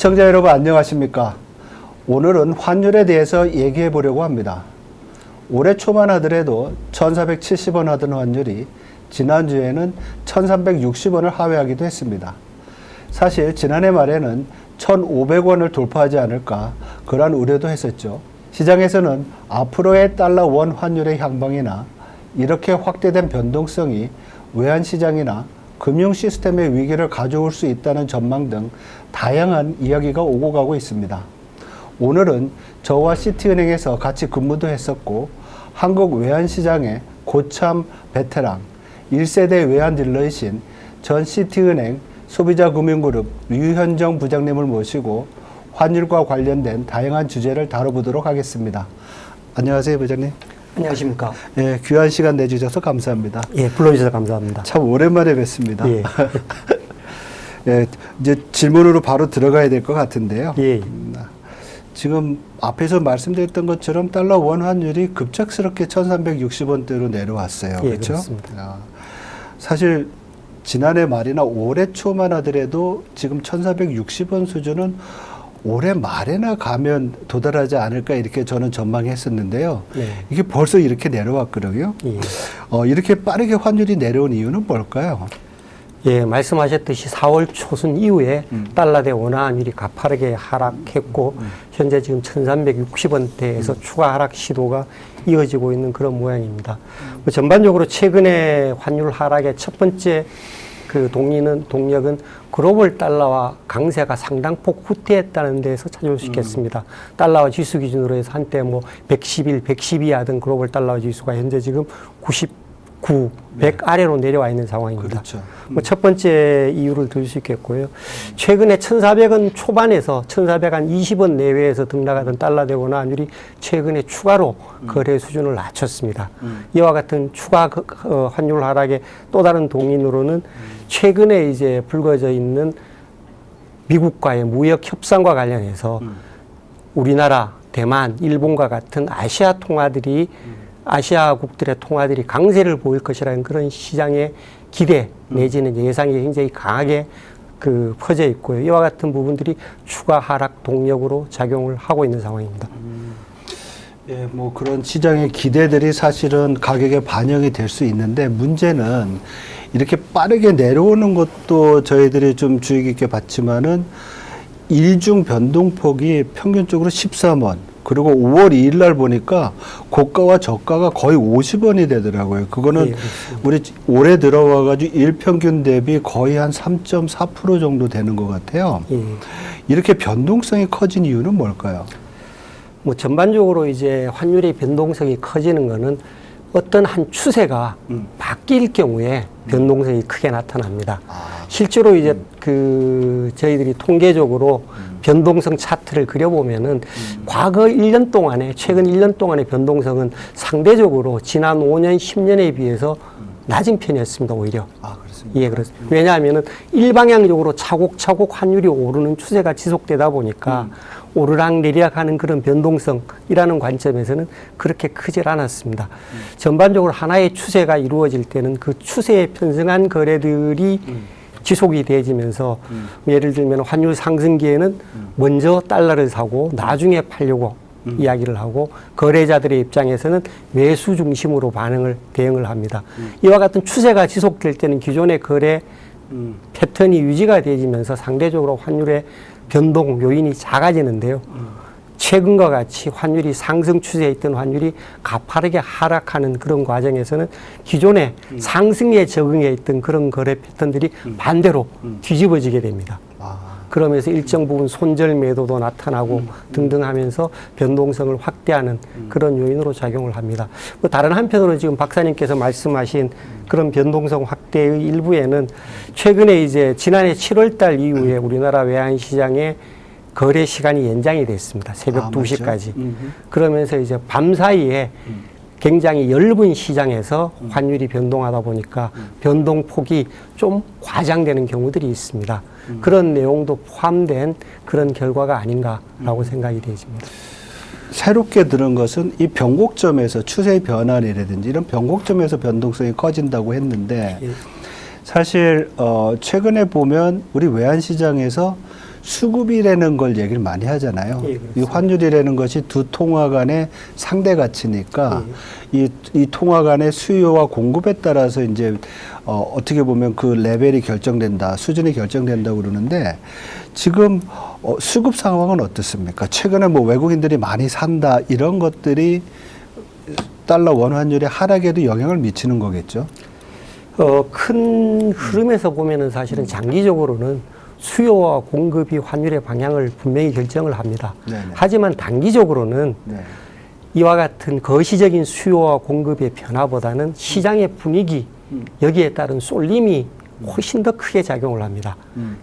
시청자 여러분 안녕하십니까? 오늘은 환율에 대해서 얘기해 보려고 합니다. 올해 초만 하더라도 1,470원 하던 환율이 지난주에는 1,360원을 하회하기도 했습니다. 사실 지난해 말에는 1,500원을 돌파하지 않을까 그런 우려도 했었죠. 시장에서는 앞으로의 달러 원 환율의 향방이나 이렇게 확대된 변동성이 외환시장이나 금융 시스템의 위기를 가져올 수 있다는 전망 등 다양한 이야기가 오고 가고 있습니다. 오늘은 저와 시티은행에서 같이 근무도 했었고 한국 외환시장의 고참 베테랑 1세대 외환 딜러이신 전 시티은행 소비자금융그룹 류현정 부장님을 모시고 환율과 관련된 다양한 주제를 다뤄보도록 하겠습니다. 안녕하세요, 부장님. 안녕하십니까. 예, 귀한 시간 내주셔서 감사합니다. 예, 불러주셔서 감사합니다. 참 오랜만에 뵙습니다. 예. 예, 이제 질문으로 바로 들어가야 될 것 같은데요. 예. 지금 앞에서 말씀드렸던 것처럼 달러 원 환율이 급작스럽게 1,360원대로 내려왔어요. 예, 그렇죠? 그렇습니다. 사실 지난해 말이나 올해 초만 하더라도 지금 1,460원 수준은 올해 말에나 가면 도달하지 않을까 이렇게 저는 전망했었는데요. 네. 이게 벌써 이렇게 내려왔거든요. 예. 이렇게 빠르게 환율이 내려온 이유는 뭘까요? 예, 말씀하셨듯이 4월 초순 이후에 달러 대 원화환율이 가파르게 하락했고 현재 지금 1,360원대에서 추가 하락 시도가 이어지고 있는 그런 모양입니다. 전반적으로 최근에 환율 하락의 첫 번째 그 동력은 글로벌 달러와 강세가 상당폭 후퇴했다는 데서 찾아올 수 있겠습니다. 달러와 지수 기준으로 해서 한때 뭐 111, 112 하던 글로벌 달러와 지수가 현재 지금 99, 100 아래로 내려와 있는 상황입니다. 그렇죠. 뭐 첫 번째 이유를 들 수 있겠고요. 최근에 1,400원 초반에서 1,420원 내외에서 등락하던 달러 대 원화 환율이 최근에 추가로 거래 수준을 낮췄습니다. 이와 같은 추가 환율 하락의 또 다른 동인으로는 최근에 이제 불거져 있는 미국과의 무역 협상과 관련해서 우리나라, 대만, 일본과 같은 아시아 통화들이 아시아국들의 통화들이 강세를 보일 것이라는 그런 시장의 기대 내지는 예상이 굉장히 강하게 퍼져 있고요. 이와 같은 부분들이 추가 하락 동력으로 작용을 하고 있는 상황입니다. 예, 뭐 그런 시장의 기대들이 사실은 가격에 반영이 될 수 있는데 문제는 이렇게 빠르게 내려오는 것도 저희들이 좀 주의 깊게 봤지만은 일중 변동폭이 평균적으로 13원. 그리고 5월 2일 날 보니까 고가와 저가가 거의 50원이 되더라고요. 그거는 예, 우리 올해 들어와가지고 일평균 대비 거의 한 3.4% 정도 되는 것 같아요. 예. 이렇게 변동성이 커진 이유는 뭘까요? 뭐 전반적으로 이제 환율의 변동성이 커지는 거는 어떤 한 추세가 바뀔 경우에 변동성이 크게 나타납니다. 실제로 이제 저희들이 통계적으로 변동성 차트를 그려보면은 과거 1년 동안에, 최근 1년 동안의 변동성은 상대적으로 지난 5년, 10년에 비해서 낮은 편이었습니다, 오히려. 아, 그렇습니다. 예, 그렇습니다. 왜냐하면은 일방향적으로 차곡차곡 환율이 오르는 추세가 지속되다 보니까 오르락내리락 하는 그런 변동성이라는 관점에서는 그렇게 크질 않았습니다. 전반적으로 하나의 추세가 이루어질 때는 그 추세에 편승한 거래들이 지속이 되어지면서 예를 들면 환율 상승기에는 먼저 달러를 사고 나중에 팔려고 이야기를 하고 거래자들의 입장에서는 매수 중심으로 대응을 합니다. 이와 같은 추세가 지속될 때는 기존의 거래 패턴이 유지가 되어지면서 상대적으로 환율의 변동 요인이 작아지는데요. 최근과 같이 환율이 상승 추세에 있던 환율이 가파르게 하락하는 그런 과정에서는 기존에 상승에 적응해 있던 그런 거래 패턴들이 반대로 뒤집어지게 됩니다. 그러면서 일정 부분 손절 매도도 나타나고 등등 하면서 변동성을 확대하는 그런 요인으로 작용을 합니다. 뭐 다른 한편으로는 지금 박사님께서 말씀하신 그런 변동성 확대의 일부에는 최근에 이제 지난해 7월 달 이후에 우리나라 외환시장의 거래 시간이 연장이 됐습니다. 새벽 2시까지. 그러면서 이제 밤 사이에 굉장히 엷은 시장에서 환율이 변동하다 보니까 변동폭이 좀 과장되는 경우들이 있습니다. 그런 내용도 포함된 그런 결과가 아닌가라고 생각이 되어집니다. 새롭게 들은 것은 이 변곡점에서 추세의 변환이라든지 이런 변곡점에서 변동성이 커진다고 했는데 사실 최근에 보면 우리 외환시장에서 수급이라는 걸 얘기를 많이 하잖아요. 예, 이 그렇습니다. 환율이라는 것이 두 통화 간의 상대 가치니까 예. 이 통화 간의 수요와 공급에 따라서 이제 어떻게 보면 그 레벨이 결정된다, 수준이 결정된다고 그러는데 지금 수급 상황은 어떻습니까? 최근에 뭐 외국인들이 많이 산다 이런 것들이 달러 원 환율의 하락에도 영향을 미치는 거겠죠. 큰 흐름에서 보면은 사실은 장기적으로는 수요와 공급이 환율의 방향을 분명히 결정을 합니다. 네네. 하지만 단기적으로는 네. 이와 같은 거시적인 수요와 공급의 변화보다는 시장의 분위기, 여기에 따른 쏠림이 훨씬 더 크게 작용을 합니다.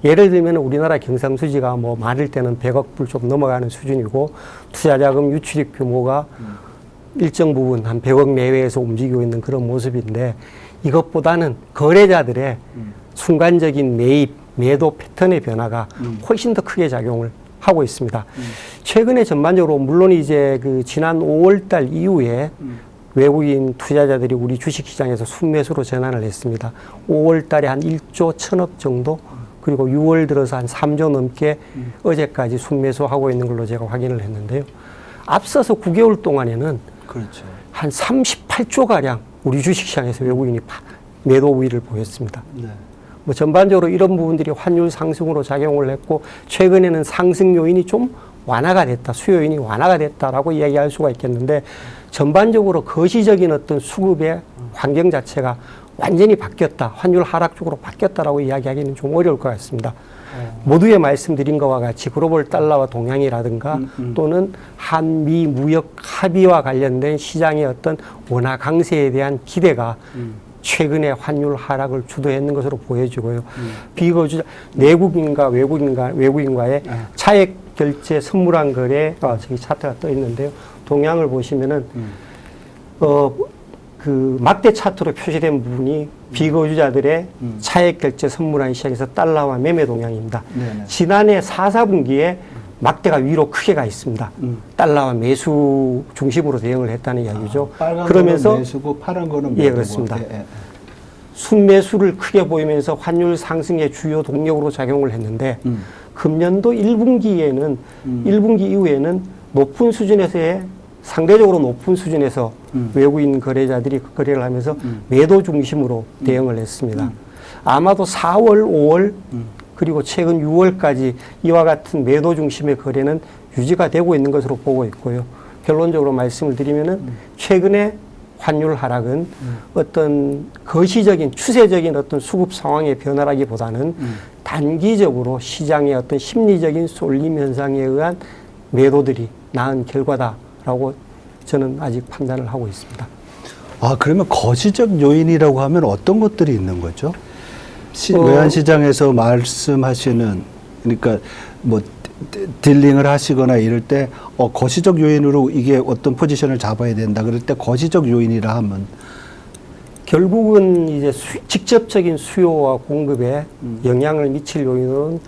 예를 들면 우리나라 경상수지가 뭐 많을 때는 100억 불 좀 넘어가는 수준이고 투자자금 유출입 규모가 일정 부분 한 100억 내외에서 움직이고 있는 그런 모습인데 이것보다는 거래자들의 순간적인 매입, 매도 패턴의 변화가 훨씬 더 크게 작용을 하고 있습니다. 최근에 전반적으로 물론 이제 그 지난 5월 달 이후에 외국인 투자자들이 우리 주식시장에서 순매수로 전환을 했습니다. 5월 달에 한 1조 1천억 정도 그리고 6월 들어서 한 3조 넘게 어제까지 순매수하고 있는 걸로 제가 확인을 했는데요. 앞서서 9개월 동안에는 그렇죠. 한 38조가량 우리 주식시장에서 외국인이 매도 우위를 보였습니다. 네. 뭐 전반적으로 이런 부분들이 환율 상승으로 작용을 했고 최근에는 상승 요인이 좀 완화가 됐다, 수요 요인이 완화가 됐다라고 이야기할 수가 있겠는데 전반적으로 거시적인 어떤 수급의 환경 자체가 완전히 바뀌었다, 환율 하락 쪽으로 바뀌었다라고 이야기하기는 좀 어려울 것 같습니다. 모두에 말씀드린 것과 같이 글로벌 달러와 동향이라든가 또는 한미 무역 합의와 관련된 시장의 어떤 원화 강세에 대한 기대가 최근에 환율 하락을 주도했는 것으로 보여지고요. 비거주자 내국인과 외국인과의 차액 결제 선물한 거래 저기 차트가 떠 있는데요. 동향을 보시면은 그 막대 차트로 표시된 부분이 비거주자들의 차액 결제 선물한 시장에서 달러와 매매 동향입니다. 네네. 지난해 4, 4분기에 막대가 위로 크게 가 있습니다. 달러와 매수 중심으로 대응을 했다는 이야기죠. 빨간 그러면서 거는 매수고 파란 거는 매도고. 예, 그렇습니다. 예. 순매수를 크게 보이면서 환율 상승의 주요 동력으로 작용을 했는데 금년도 1분기에는 1분기 이후에는 높은 수준에서의 상대적으로 높은 수준에서 외국인 거래자들이 거래를 하면서 매도 중심으로 대응을 했습니다. 아마도 4월, 5월 그리고 최근 6월까지 이와 같은 매도 중심의 거래는 유지가 되고 있는 것으로 보고 있고요. 결론적으로 말씀을 드리면은 최근에 환율 하락은 어떤 거시적인 추세적인 어떤 수급 상황의 변화라기보다는 단기적으로 시장의 어떤 심리적인 쏠림 현상에 의한 매도들이 낳은 결과다라고 저는 아직 판단을 하고 있습니다. 아, 그러면 거시적 요인이라고 하면 어떤 것들이 있는 거죠? 외환시장에서 말씀하시는, 그러니까 뭐 딜링을 하시거나 이럴 때 거시적 요인으로 이게 어떤 포지션을 잡아야 된다 그럴 때 거시적 요인이라 하면 결국은 이제 직접적인 수요와 공급에 영향을 미칠 요인은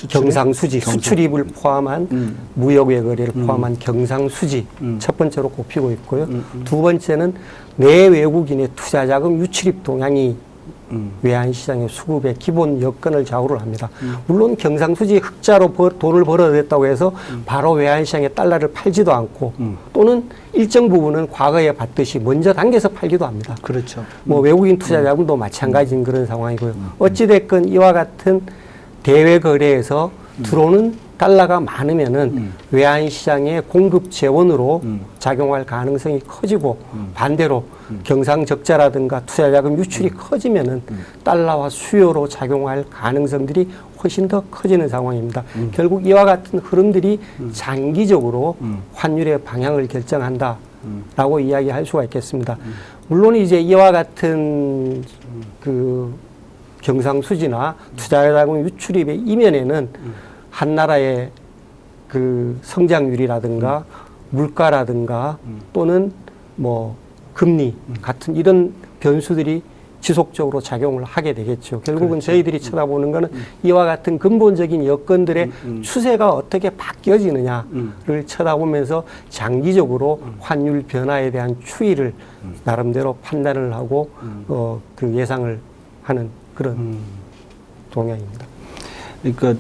경상수지, 수출입을 포함한 무역외 거래를 포함한 경상수지 첫 번째로 꼽히고 있고요. 두 번째는 내 외국인의 투자자금 유출입 동향이 외환시장의 수급의 기본 여건을 좌우를 합니다. 물론 경상수지 흑자로 돈을 벌어냈다고 해서 바로 외환시장에 달러를 팔지도 않고 또는 일정 부분은 과거에 봤듯이 먼저 당겨서 팔기도 합니다. 그렇죠. 뭐 외국인 투자자금도 마찬가지인 그런 상황이고요. 어찌됐건 이와 같은 대외 거래에서 들어오는 달러가 많으면은 외환시장의 공급 재원으로 작용할 가능성이 커지고 반대로 경상적자라든가 투자자금 유출이 커지면은 달러와 수요로 작용할 가능성들이 훨씬 더 커지는 상황입니다. 결국 이와 같은 흐름들이 장기적으로 환율의 방향을 결정한다라고 이야기할 수가 있겠습니다. 물론 이제 이와 같은 그 경상수지나 투자자금 유출입의 이면에는 한 나라의 그 성장률이라든가 물가라든가 또는 뭐 금리 같은 이런 변수들이 지속적으로 작용을 하게 되겠죠. 결국은 그렇죠. 저희들이 쳐다보는 것은 이와 같은 근본적인 여건들의 추세가 어떻게 바뀌어지느냐를 쳐다보면서 장기적으로 환율 변화에 대한 추이를 나름대로 판단을 하고 그 예상을 하는 그런 동향입니다. 그러니까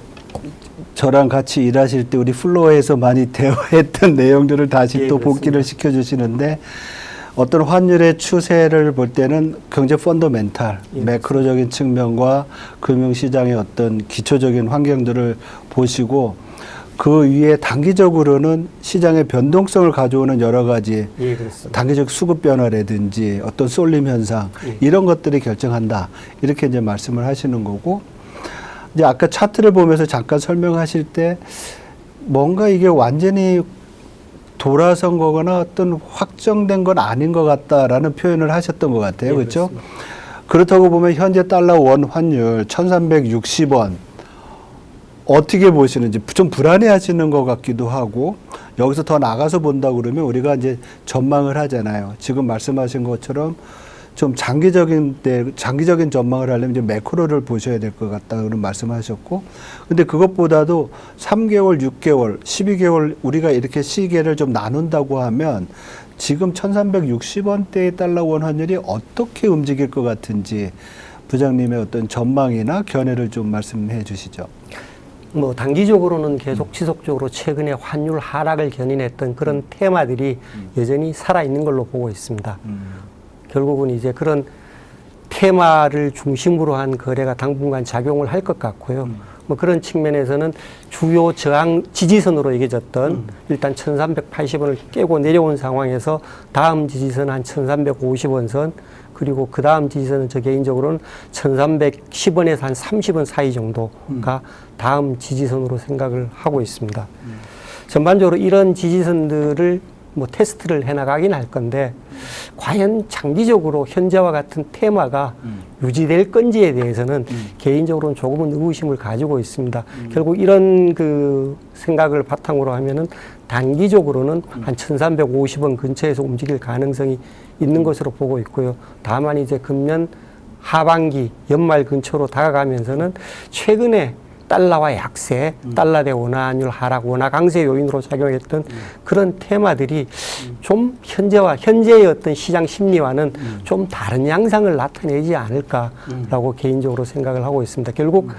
저랑 같이 일하실 때 우리 플로어에서 많이 대화했던 내용들을 다시 예, 또 그렇습니다. 복기를 시켜주시는데 어떤 환율의 추세를 볼 때는 경제 펀더멘탈, 예, 매크로적인 측면과 금융시장의 어떤 기초적인 환경들을 보시고 그 위에 단기적으로는 시장의 변동성을 가져오는 여러 가지 예, 그렇습니다. 단기적 수급 변화라든지 어떤 쏠림 현상 예. 이런 것들이 결정한다. 이렇게 이제 말씀을 하시는 거고 이제 아까 차트를 보면서 잠깐 설명하실 때 뭔가 이게 완전히 돌아선 거거나 어떤 확정된 건 아닌 것 같다라는 표현을 하셨던 것 같아요. 예, 그렇죠? 그렇습니다. 그렇다고 보면 현재 달러 원 환율 1360원 어떻게 보시는지 좀 불안해 하시는 것 같기도 하고 여기서 더 나가서 본다 그러면 우리가 이제 전망을 하잖아요. 지금 말씀하신 것처럼 좀 장기적인 전망을 하려면 이제 매크로를 보셔야 될 것 같다 그런 말씀하셨고 근데 그것보다도 3개월, 6개월, 12개월 우리가 이렇게 시계를 좀 나눈다고 하면 지금 1360원대의 달러 원 환율이 어떻게 움직일 것 같은지 부장님의 어떤 전망이나 견해를 좀 말씀해 주시죠. 뭐 단기적으로는 계속 지속적으로 최근에 환율 하락을 견인했던 그런 테마들이 여전히 살아있는 걸로 보고 있습니다. 결국은 이제 그런 테마를 중심으로 한 거래가 당분간 작용을 할 것 같고요. 뭐 그런 측면에서는 주요 저항 지지선으로 여겨졌던 일단 1380원을 깨고 내려온 상황에서 다음 지지선 한 1350원 선 그리고 그 다음 지지선은 저 개인적으로는 1310원에서 한 30원 사이 정도가 다음 지지선으로 생각을 하고 있습니다. 전반적으로 이런 지지선들을 뭐 테스트를 해나가긴 할 건데 과연 장기적으로 현재와 같은 테마가 유지될 건지에 대해서는 개인적으로는 조금은 의구심을 가지고 있습니다. 결국 이런 그 생각을 바탕으로 하면은 단기적으로는 한 1350원 근처에서 움직일 가능성이 있는 것으로 보고 있고요. 다만 이제 금년 하반기 연말 근처로 다가가면서는 최근에 달러와 약세, 달러 대 원화율 하락, 원화 강세 요인으로 작용했던 그런 테마들이 좀 현재의 어떤 시장 심리와는 좀 다른 양상을 나타내지 않을까라고 개인적으로 생각을 하고 있습니다. 결국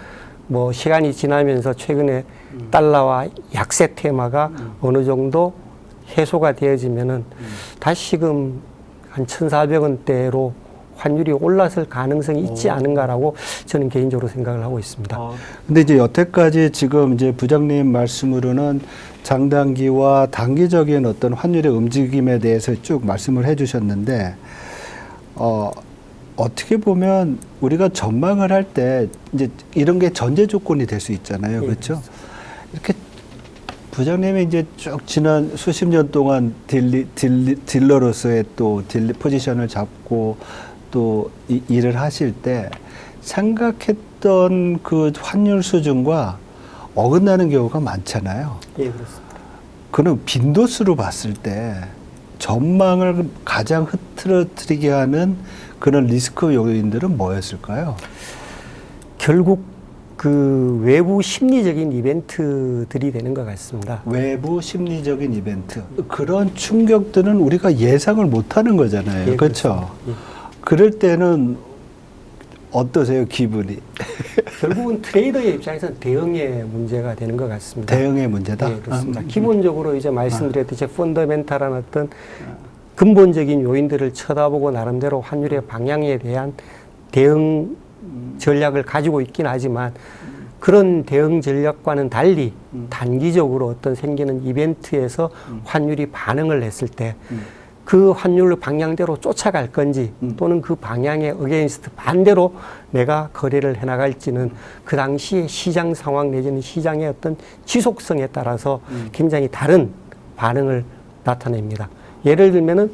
뭐 시간이 지나면서 최근에 달러와 약세 테마가 어느 정도 해소가 되어지면은 다시금 한 1,400원대로 환율이 올라설 가능성이 있지 않은가라고 저는 개인적으로 생각을 하고 있습니다. 근데 이제 여태까지 지금 이제 부장님 말씀으로는 장단기와 단기적인 어떤 환율의 움직임에 대해서 쭉 말씀을 해 주셨는데, 어떻게 보면 우리가 전망을 할 때 이제 이런 게 전제 조건이 될 수 있잖아요. 예, 그렇죠? 이렇게 부장님이 이제 쭉 지난 수십 년 동안 딜러로서의 또 포지션을 잡고 또 일을 하실 때 생각했던 그 환율 수준과 어긋나는 경우가 많잖아요. 예, 그렇습니다. 그럼 빈도수로 봤을 때 전망을 가장 흐트러뜨리게 하는 그런 리스크 요인들은 뭐였을까요? 결국 그 외부 심리적인 이벤트들이 되는 것 같습니다. 외부 심리적인 이벤트. 그런 충격들은 우리가 예상을 못하는 거잖아요. 예, 그렇죠? 예. 그럴 때는 어떠세요, 기분이? 결국은 트레이더의 입장에서는 대응의 문제가 되는 것 같습니다. 대응의 문제다? 네, 그렇습니다. 기본적으로 이제 말씀드렸듯이 펀더멘탈한 어떤 근본적인 요인들을 쳐다보고 나름대로 환율의 방향에 대한 대응 전략을 가지고 있긴 하지만 그런 대응 전략과는 달리 단기적으로 어떤 생기는 이벤트에서 환율이 반응을 했을 때 그 환율 방향대로 쫓아갈 건지 또는 그 방향에 어게인스트 반대로 내가 거래를 해나갈지는 그 당시의 시장 상황 내지는 시장의 어떤 지속성에 따라서 굉장히 다른 반응을 나타냅니다. 예를 들면은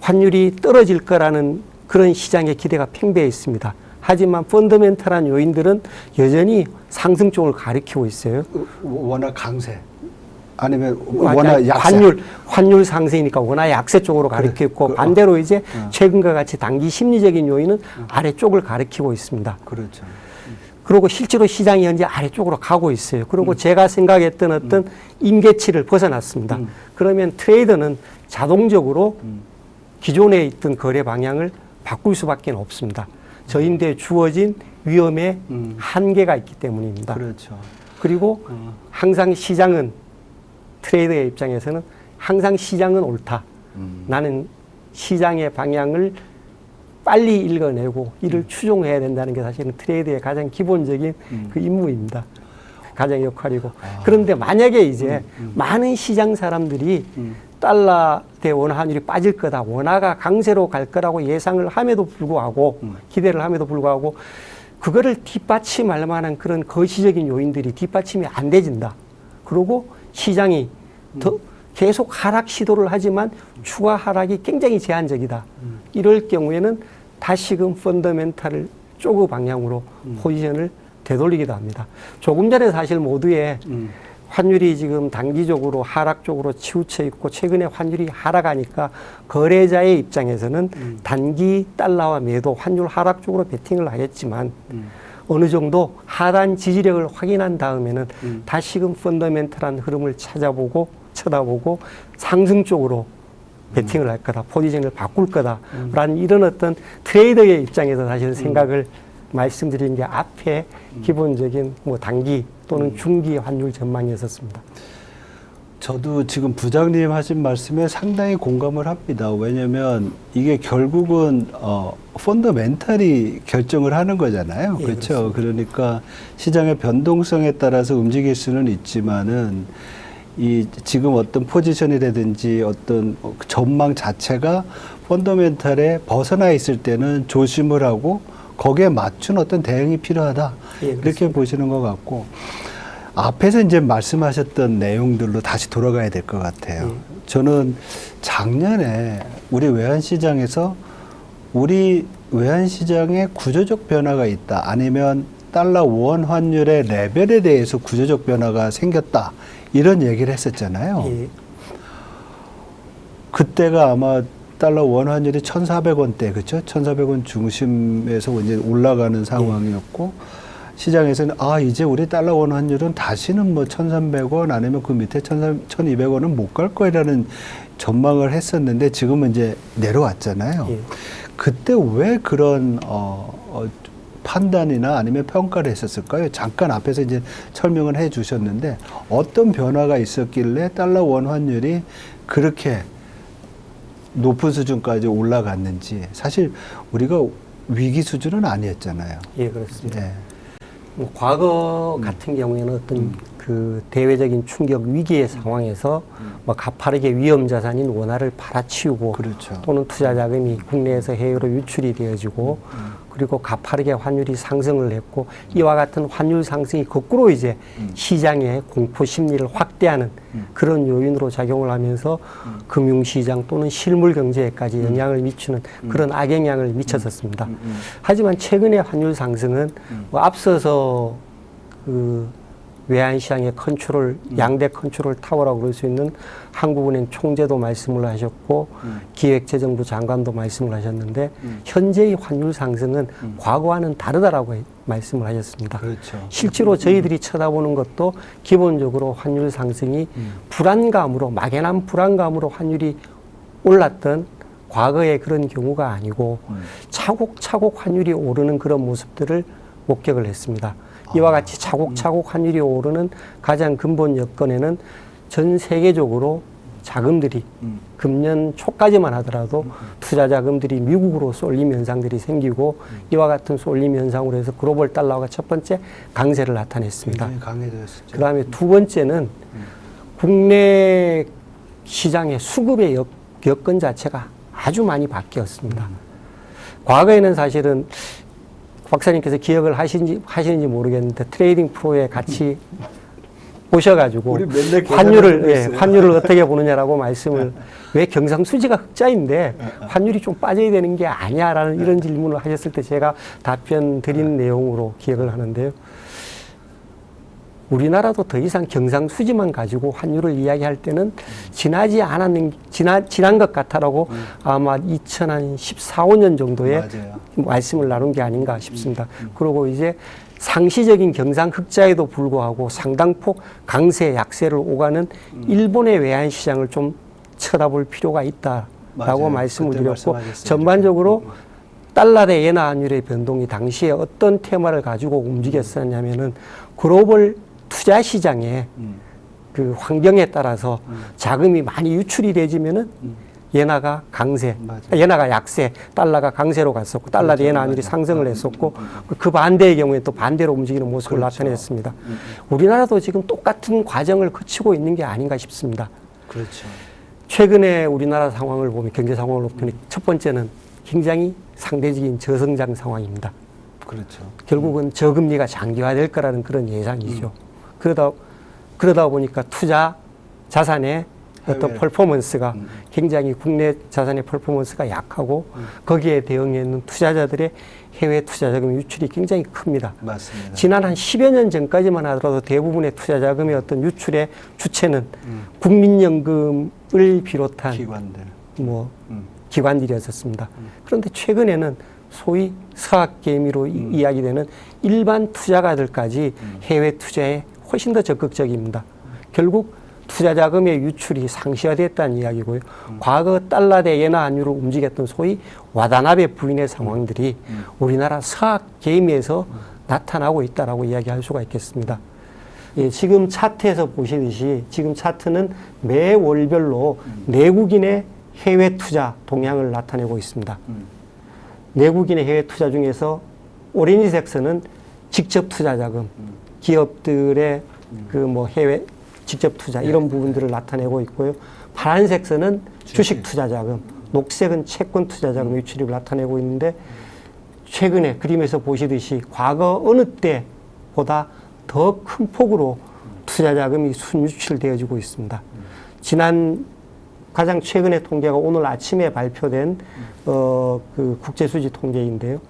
환율이 떨어질 거라는 그런 시장의 기대가 팽배해 있습니다. 하지만 펀더멘탈한 요인들은 여전히 상승 쪽을 가리키고 있어요. 워낙 강세. 아니면 워낙 약세. 환율 상승이니까 워낙 약세 쪽으로 가리키고 있고 반대로 이제 최근과 같이 단기 심리적인 요인은 아래쪽을 가리키고 있습니다. 그렇죠. 그리고 실제로 시장이 현재 아래쪽으로 가고 있어요. 그리고 제가 생각했던 어떤 임계치를 벗어났습니다. 그러면 트레이더는 자동적으로 기존에 있던 거래 방향을 바꿀 수밖에 없습니다. 저인데 주어진 위험에 한계가 있기 때문입니다. 그렇죠. 그리고 항상 시장은 트레이더의 입장에서는 항상 시장은 옳다. 나는 시장의 방향을 빨리 읽어내고 이를 추종해야 된다는 게 사실은 트레이드의 가장 기본적인 그 임무입니다. 가장 역할이고. 그런데 만약에 이제 많은 시장 사람들이 달러 대 원화 환율이 빠질 거다, 원화가 강세로 갈 거라고 예상을 함에도 불구하고, 기대를 함에도 불구하고, 그거를 뒷받침할 만한 그런 거시적인 요인들이 뒷받침이 안 돼진다. 그리고 시장이 더 계속 하락 시도를 하지만 추가 하락이 굉장히 제한적이다. 이럴 경우에는 다시금 펀더멘탈을 쪼그 방향으로 포지션을 되돌리기도 합니다. 조금 전에 사실 모두의 환율이 지금 단기적으로 하락 쪽으로 치우쳐 있고 최근에 환율이 하락하니까 거래자의 입장에서는 단기 달러와 매도 환율 하락 쪽으로 베팅을 하겠지만 어느 정도 하단 지지력을 확인한 다음에는 다시금 펀더멘탈한 흐름을 쳐다보고 상승 쪽으로 베팅을 할 거다, 포지션을 바꿀 거다라는 이런 어떤 트레이더의 입장에서 사실 생각을 말씀드린 게 앞에 기본적인 뭐 단기 또는 중기 환율 전망이었습니다. 저도 지금 부장님 하신 말씀에 상당히 공감을 합니다. 왜냐하면 이게 결국은 펀더멘탈이 결정을 하는 거잖아요. 예, 그렇죠. 그러니까 시장의 변동성에 따라서 움직일 수는 있지만은 이 지금 어떤 포지션이라든지 어떤 전망 자체가 펀더멘탈에 벗어나 있을 때는 조심을 하고 거기에 맞춘 어떤 대응이 필요하다. 예, 이렇게 보시는 것 같고 앞에서 이제 말씀하셨던 내용들로 다시 돌아가야 될 것 같아요. 저는 작년에 우리 외환시장에서 우리 외환시장에 구조적 변화가 있다. 아니면 달러 원 환율의 레벨에 대해서 구조적 변화가 생겼다. 이런 얘기를 했었잖아요. 예. 그때가 아마 달러 원 환율이 1,400원대, 그렇죠? 1,400원 중심에서 이제 올라가는 상황이었고 시장에서는 이제 우리 달러 원 환율은 다시는 뭐 1,300원 아니면 그 밑에 1,200원은 못 갈 거라는 전망을 했었는데 지금은 이제 내려왔잖아요. 예. 그때 왜 그런 판단이나 아니면 평가를 했었을까요? 잠깐 앞에서 이제 설명을 해 주셨는데 어떤 변화가 있었길래 달러 원 환율이 그렇게 높은 수준까지 올라갔는지 사실 우리가 위기 수준은 아니었잖아요. 예, 그렇습니다. 네. 뭐 과거 같은 경우에는 어떤 그 대외적인 충격 위기의 상황에서 뭐 가파르게 위험 자산인 원화를 팔아치우고 그렇죠. 또는 투자 자금이 국내에서 해외로 유출이 되어지고 그리고 가파르게 환율이 상승을 했고 이와 같은 환율 상승이 거꾸로 이제 시장의 공포 심리를 확대하는 그런 요인으로 작용을 하면서 금융시장 또는 실물 경제에까지 영향을 미치는 그런 악영향을 미쳤었습니다. 하지만 최근의 환율 상승은 뭐 앞서서 그 외환시장의 컨트롤, 양대 컨트롤 타워라고 그럴 수 있는 한국은행 총재도 말씀을 하셨고 기획재정부 장관도 말씀을 하셨는데 현재의 환율 상승은 과거와는 다르다라고 말씀을 하셨습니다. 그렇죠. 실제로 저희들이 쳐다보는 것도 기본적으로 환율 상승이 불안감으로, 막연한 불안감으로 환율이 올랐던 과거의 그런 경우가 아니고 차곡차곡 환율이 오르는 그런 모습들을 목격을 했습니다. 이와 같이 차곡차곡 환율이 오르는 가장 근본 여건에는 전 세계적으로 자금들이 금년 초까지만 하더라도 투자 자금들이 미국으로 쏠림 현상들이 생기고 이와 같은 쏠림 현상으로 해서 글로벌 달러가 첫 번째 강세를 나타냈습니다. 강해졌었죠. 그 다음에 두 번째는 국내 시장의 수급의 여건 자체가 아주 많이 바뀌었습니다. 과거에는 사실은 박사님께서 기억을 하시는지 모르겠는데 트레이딩 프로에 같이 오셔가지고 우리 맨날 환율을 어떻게 보느냐라고 말씀을 왜 경상수지가 흑자인데 환율이 좀 빠져야 되는 게 아니야라는 이런 질문을 하셨을 때 제가 답변 드린 내용으로 기억을 하는데요. 우리나라도 더 이상 경상수지만 가지고 환율을 이야기할 때는 지난 것 같아라고 아마 2014, 15년 정도에 맞아요. 말씀을 나눈 게 아닌가 싶습니다. 그리고 이제 상시적인 경상 흑자에도 불구하고 상당폭 강세, 약세를 오가는 일본의 외환시장을 좀 쳐다볼 필요가 있다라고 맞아요. 말씀을 그때 드렸고 말씀하셨어요. 전반적으로 달러 대 엔화 환율의 변동이 당시에 어떤 테마를 가지고 움직였었냐면은 글로벌 투자 시장에 그 환경에 따라서 자금이 많이 유출이 되지면은 엔화가 강세, 맞아요. 엔화가 약세, 달러가 강세로 갔었고 달러 대 엔화 환율이 상승을 했었고 그 반대의 경우에 또 반대로 움직이는 모습을 그렇죠. 나타냈습니다. 우리나라도 지금 똑같은 과정을 거치고 있는 게 아닌가 싶습니다. 그렇죠. 최근에 우리나라 상황을 보면 경제 상황을 보면 첫 번째는 굉장히 상대적인 저성장 상황입니다. 그렇죠. 결국은 저금리가 장기화될 거라는 그런 예상이죠. 그러다 보니까 투자 자산의 어떤 해외. 퍼포먼스가 굉장히 국내 자산의 퍼포먼스가 약하고 거기에 대응하는 투자자들의 해외 투자 자금 유출이 굉장히 큽니다. 맞습니다. 지난 한 10여 년 전까지만 하더라도 대부분의 투자 자금의 어떤 유출의 주체는 국민연금을 비롯한 기관들. 뭐 기관들이었었습니다. 그런데 최근에는 소위 서학개미로 이야기되는 일반 투자가들까지 해외 투자에 훨씬 더 적극적입니다. 결국 투자 자금의 유출이 상시화됐다는 이야기고요. 과거 달러 대 엔화 환율을 움직였던 소위 와다나베 부인의 상황들이 우리나라 서학개미에서 나타나고 있다라고 이야기할 수가 있겠습니다. 예, 지금 차트에서 보시듯이 지금 차트는 매 월별로 내국인의 해외 투자 동향을 나타내고 있습니다. 내국인의 해외 투자 중에서 오렌지색 선은 직접 투자 자금, 기업들의 그 뭐 해외 직접 투자 이런 부분들을 나타내고 있고요. 파란색 선은 주식 투자 자금, 녹색은 채권 투자 자금 유출입을 나타내고 있는데 최근에 그림에서 보시듯이 과거 어느 때보다 더 큰 폭으로 투자 자금이 순유출되어지고 있습니다. 지난 가장 최근의 통계가 오늘 아침에 발표된 그 국제수지 통계인데요.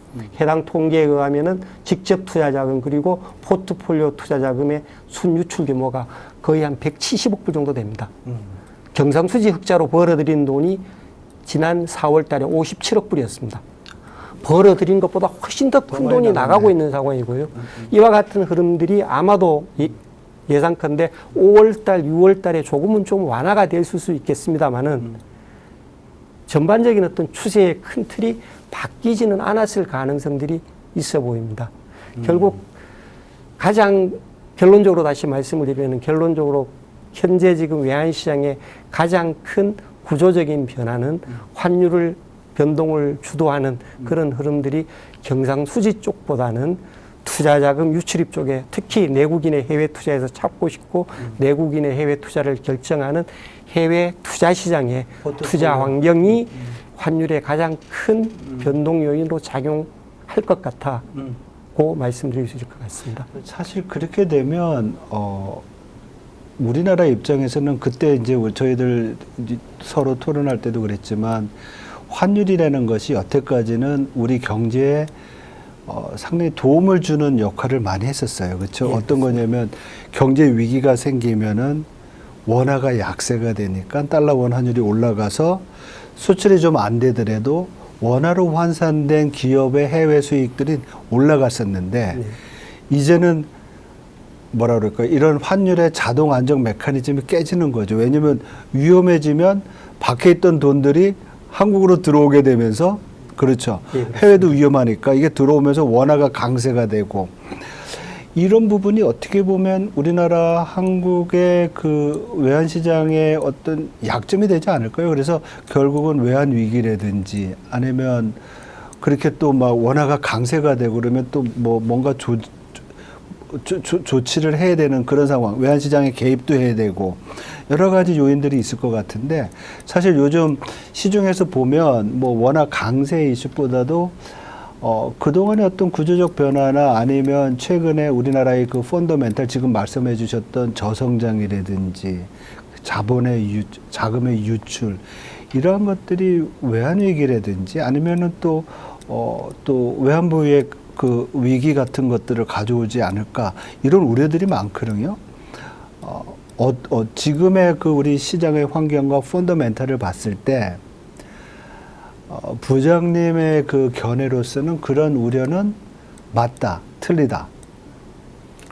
해당 통계에 의하면은 직접 투자 자금 그리고 포트폴리오 투자 자금의 순유출 규모가 거의 한 170억 불 정도 됩니다. 경상수지 흑자로 벌어들인 돈이 지난 4월 달에 57억 불이었습니다. 벌어들인 것보다 훨씬 더 큰 돈이 나가고 있는 상황이고요. 이와 같은 흐름들이 아마도 예상컨대 5월달, 6월달에 조금은 좀 완화가 될 수 있겠습니다만은 전반적인 어떤 추세의 큰 틀이 바뀌지는 않았을 가능성들이 있어 보입니다. 결국 가장 결론적으로 다시 말씀을 드리면 결론적으로 현재 지금 외환시장의 가장 큰 구조적인 변화는 환율을 변동을 주도하는 그런 흐름들이 경상수지 쪽보다는 투자자금 유출입 쪽에 특히 내국인의 해외 투자에서 찾고 싶고 내국인의 해외 투자를 결정하는 해외 투자 시장의 투자 환경이 환율의 가장 큰 변동 요인으로 작용할 것 같다고 말씀드릴 수 있을 것 같습니다. 사실 그렇게 되면 우리나라 입장에서는 그때 이제 저희들 서로 토론할 때도 그랬지만 환율이라는 것이 여태까지는 우리 경제에 상당히 도움을 주는 역할을 많이 했었어요. 그렇죠? 예, 어떤 거냐면 경제 위기가 생기면은 원화가 약세가 되니까 달러 원 환율이 올라가서 수출이 좀 안 되더라도 원화로 환산된 기업의 해외 수익들이 올라갔었는데 이제는 뭐라 그럴까요? 이런 환율의 자동 안정 메커니즘이 깨지는 거죠. 왜냐하면 위험해지면 밖에 있던 돈들이 한국으로 들어오게 되면서 그렇죠. 예, 해외도 위험하니까 이게 들어오면서 원화가 강세가 되고 이런 부분이 어떻게 보면 우리나라 한국의 그 외환 시장의 어떤 약점이 되지 않을까요? 그래서 결국은 외환 위기라든지 아니면 그렇게 또 막 원화가 강세가 되고 그러면 또 뭐 뭔가 조치를 해야 되는 그런 상황, 외환 시장에 개입도 해야 되고 여러 가지 요인들이 있을 것 같은데 사실 요즘 시중에서 보면 뭐 워낙 강세 이슈보다도 그동안의 어떤 구조적 변화나 아니면 최근에 우리나라의 그 펀더멘탈 지금 말씀해 주셨던 저성장이라든지 자본의 자금의 유출 이러한 것들이 외환위기라든지 아니면은 또 외환부의 그 위기 같은 것들을 가져오지 않을까 이런 우려들이 많거든요. 지금의 그 우리 시장의 환경과 펀더멘탈을 봤을 때 부장님의 그 견해로서는 그런 우려는 맞다, 틀리다.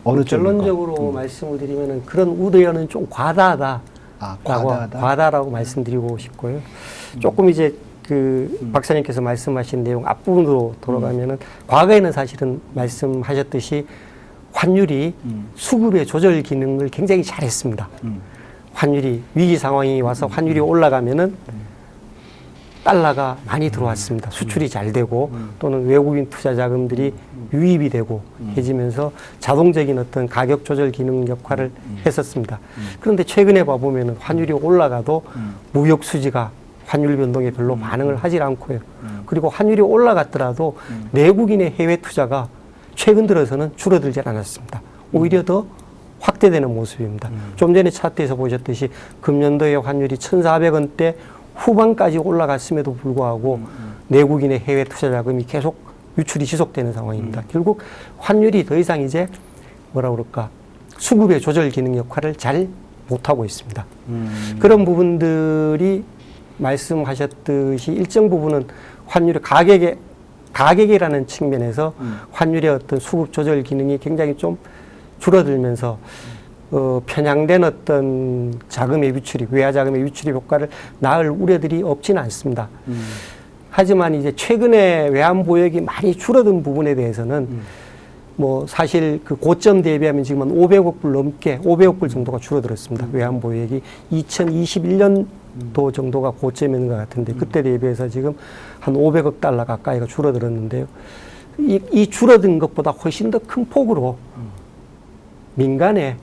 어느 쪽입니까? 결론적으로 말씀을 드리면은 그런 우려는 좀 과다하다. 과다하다. 과다라고 말씀드리고 싶고요. 조금 이제 박사님께서 말씀하신 내용 앞부분으로 돌아가면은 과거에는 사실은 말씀하셨듯이 환율이 수급의 조절 기능을 굉장히 잘했습니다. 환율이 위기 상황이 와서 환율이 올라가면은 달러가 많이 들어왔습니다. 수출이 잘 되고 또는 외국인 투자 자금들이 유입이 되고 해지면서 자동적인 어떤 가격 조절 기능 역할을 했었습니다. 그런데 최근에 봐보면은 환율이 올라가도 무역 수지가 환율 변동에 별로 반응을 하질 않고요. 그리고 환율이 올라갔더라도 내국인의 해외 투자가 최근 들어서는 줄어들지 않았습니다. 오히려 더 확대되는 모습입니다. 좀 전에 차트에서 보셨듯이 금년도의 환율이 1,400원대 후반까지 올라갔음에도 불구하고 내국인의 해외 투자 자금이 계속 유출이 지속되는 상황입니다. 결국 환율이 더 이상 이제 뭐라 그럴까 수급의 조절 기능 역할을 잘 못하고 있습니다. 그런 부분들이 말씀하셨듯이 일정 부분은 환율의 가격이라는 측면에서 환율의 어떤 수급 조절 기능이 굉장히 좀 줄어들면서 편향된 어떤 자금의 유출이, 외화 자금의 유출의 효과를 낳을 우려들이 없지는 않습니다. 하지만 이제 최근에 외환 보역이 많이 줄어든 부분에 대해서는 뭐 사실 그 고점 대비하면 지금 한 500억 불 넘게 500억 불 정도가 줄어들었습니다. 외환 보역이 2021년도 정도가 고점인 것 같은데 그때 대비해서 지금 한 500억 달러 가까이가 줄어들었는데요. 이 줄어든 것보다 훨씬 더 큰 폭으로 민간의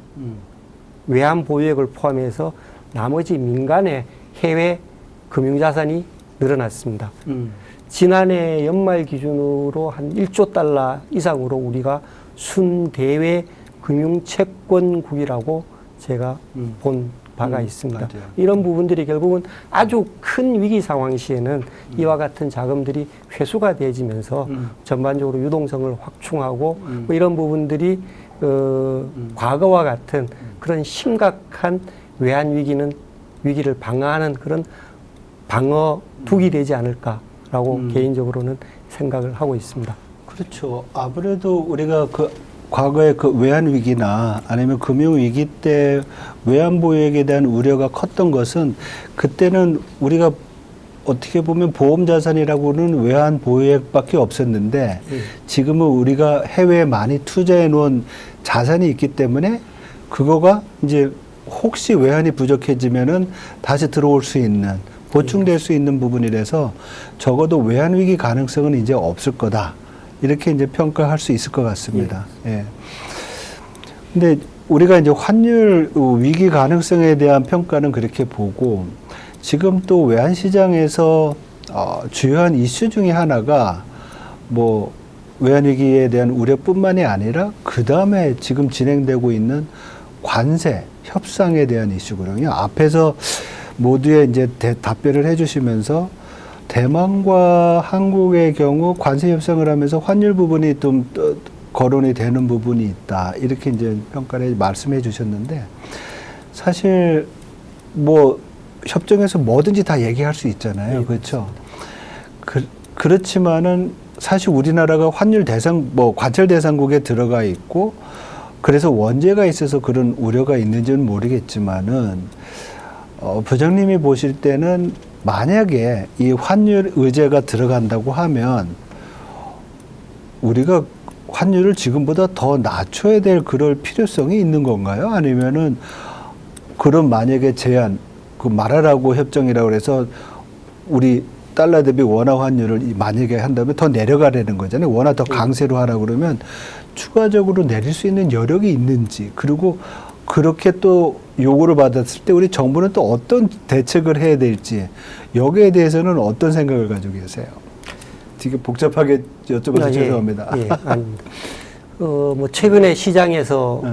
외환 보유액을 포함해서 나머지 민간의 해외 금융자산이 늘어났습니다. 지난해 연말 기준으로 한 1조 달러 이상으로 우리가 순대외 금융채권국이라고 제가 본 바가 있습니다. 맞아요. 이런 부분들이 결국은 아주 큰 위기 상황 시에는 이와 같은 자금들이 회수가 되어지면서 전반적으로 유동성을 확충하고 뭐 이런 부분들이 과거와 같은 그런 심각한 외환 위기를 방어하는 그런 방어북이 되지 않을까라고 개인적으로는 생각을 하고 있습니다. 그렇죠. 아무래도 우리가 과거의 그 외환 위기나 아니면 금융 위기 때 외환 보유액에 대한 우려가 컸던 것은 그때는 우리가 어떻게 보면 보험 자산이라고는 외환 보유액밖에 없었는데 지금은 우리가 해외에 많이 투자해 놓은 자산이 있기 때문에 그거가 이제 혹시 외환이 부족해지면은 다시 들어올 수 있는 보충될 수 있는 부분이라서 적어도 외환 위기 가능성은 이제 없을 거다. 이렇게 이제 평가할 수 있을 것 같습니다. 예. 근데 우리가 이제 환율 위기 가능성에 대한 평가는 그렇게 보고 지금 또 외환 시장에서 주요한 이슈 중에 하나가 뭐 외환 위기에 대한 우려뿐만이 아니라 그 다음에 지금 진행되고 있는 관세 협상에 대한 이슈거든요. 앞에서 모두의 이제 답변을 해주시면서 대만과 한국의 경우 관세 협상을 하면서 환율 부분이 좀 거론이 되는 부분이 있다. 이렇게 이제 평가를 말씀해 주셨는데 사실 뭐 협정에서 뭐든지 다 얘기할 수 있잖아요. 그렇죠. 그렇지만은 사실 우리나라가 환율 대상, 관철 대상국에 들어가 있고 그래서 원재가 있어서 그런 우려가 있는지는 모르겠지만은 부장님이 보실 때는 만약에 이 환율 의제가 들어간다고 하면 우리가 환율을 지금보다 더 낮춰야 될 그럴 필요성이 있는 건가요? 아니면은 그런 만약에 제한, 그 말하라고 협정이라고 해서 우리 달러 대비 원화 환율을 만약에 한다면 더 내려가려는 거잖아요. 원화 더 강세로 하라고 그러면 추가적으로 내릴 수 있는 여력이 있는지, 그리고 그렇게 또 요구를 받았을 때 우리 정부는 또 어떤 대책을 해야 될지, 여기에 대해서는 어떤 생각을 가지고 계세요? 되게 복잡하게 여쭤봐서 죄송합니다. 예, 아닙니다. 뭐 최근에 시장에서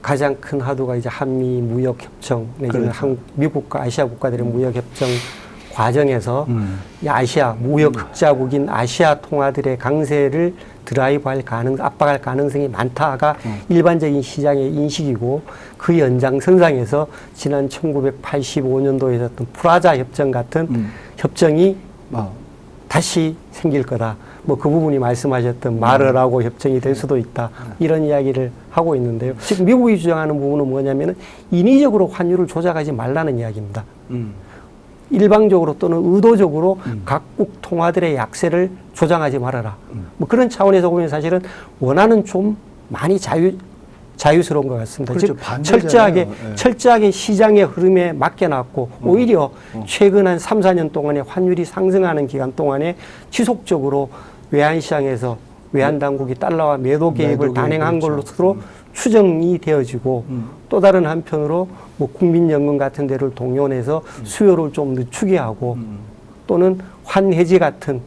가장 큰 하도가 이제 한미 무역 협정 내지는 그렇죠. 미국과 아시아 국가들의 무역 협정 과정에서 이 아시아 무역 흑자국인 아시아 통화들의 강세를 드라이브할 압박할 가능성이 많다가 일반적인 시장의 인식이고, 그 연장선상에서 지난 1985년도에 있었던 프라자 협정 같은 협정이 다시 생길 거다. 뭐 그 부분이 말씀하셨던 마르라고 협정이 될 수도 있다. 이런 이야기를 하고 있는데요. 지금 미국이 주장하는 부분은 뭐냐면은 인위적으로 환율을 조작하지 말라는 이야기입니다. 일방적으로 또는 의도적으로 각국 통화들의 약세를 조장하지 말아라. 뭐 그런 차원에서 보면 사실은 원화는 좀 많이 자유스러운 것 같습니다. 그렇죠. 즉 반대잖아요. 철저하게 시장의 흐름에 맡겨놨고 오히려 최근 한 3, 4년 동안에 환율이 상승하는 기간 동안에 지속적으로 외환시장에서 외환당국이 달러와 매도 개입을 단행한 걸로서 추정이 되어지고 또 다른 한편으로 뭐 국민연금 같은 데를 동원해서 수요를 좀 늦추게 하고 또는 환해지 같은